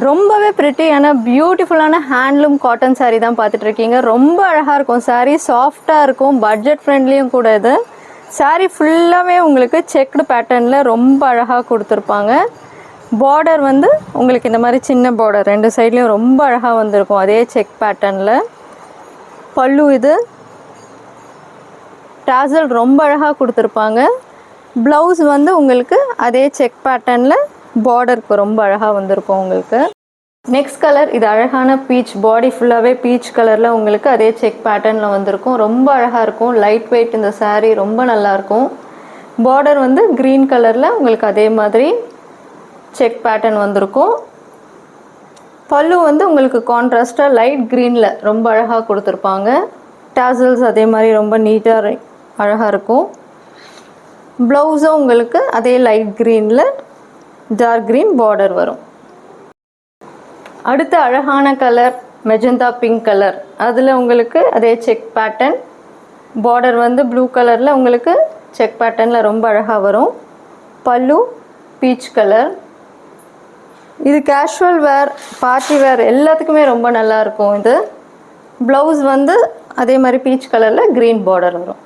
ரொம்பவே பிரிட்டியான பியூட்டிஃபுல்லான handloom cotton sari தான் பார்த்துட்டு இருக்கீங்க. ரொம்ப அழகாக இருக்கும் சாரீ, சாஃப்டாக இருக்கும், பட்ஜெட் ஃப்ரெண்ட்லியும் கூட. இது சாரீ ஃபுல்லாகவே உங்களுக்கு செக்டு பேட்டர்னில் ரொம்ப அழகாக கொடுத்துருப்பாங்க. பார்டர் வந்து உங்களுக்கு இந்த மாதிரி சின்ன பார்டர் 2 சைட்லேயும் ரொம்ப அழகாக வந்திருக்கும், அதே செக் பேட்டர்னில். பல்லு இது டாசல் ரொம்ப அழகாக கொடுத்துருப்பாங்க. ப்ளவுஸ் வந்து உங்களுக்கு அதே செக் பேட்டர்னில் பார்டருக்கு ரொம்ப அழகாக வந்திருக்கும் உங்களுக்கு. நெக்ஸ்ட் கலர் இது அழகான பீச், பாடி ஃபுல்லாகவே பீச் கலரில் உங்களுக்கு அதே செக் பேட்டர்னில் வந்திருக்கும். ரொம்ப அழகாக இருக்கும், லைட் வெயிட் இந்த சாரீ, ரொம்ப நல்லாயிருக்கும். பார்டர் வந்து க்ரீன் கலரில் உங்களுக்கு அதே மாதிரி செக் பேட்டர்ன் வந்திருக்கும். பல்லு வந்து உங்களுக்கு கான்ட்ராஸ்டாக லைட் க்ரீனில் ரொம்ப அழகாக கொடுத்துருப்பாங்க. டாசல்ஸ் அதே மாதிரி ரொம்ப நீட்டாக அழகாக இருக்கும். ப்ளவுஸும் உங்களுக்கு அதே லைட் க்ரீனில் டார்க் க்ரீன் பார்டர் வரும். அடுத்த அழகான கலர் மெஜந்தா பிங்க் கலர், அதில் உங்களுக்கு அதே செக் பேட்டர்ன், பார்டர் வந்து ப்ளூ கலரில் உங்களுக்கு செக் பேட்டர்னில் ரொம்ப அழகாக வரும். பல்லு பீச் கலர். இது கேஷுவல் வேர், பார்ட்டி வேர் எல்லாத்துக்குமே ரொம்ப நல்லாயிருக்கும் இது. ப்ளவுஸ் வந்து அதே மாதிரி பீச் கலரில் க்ரீன் பார்டர் வரும்.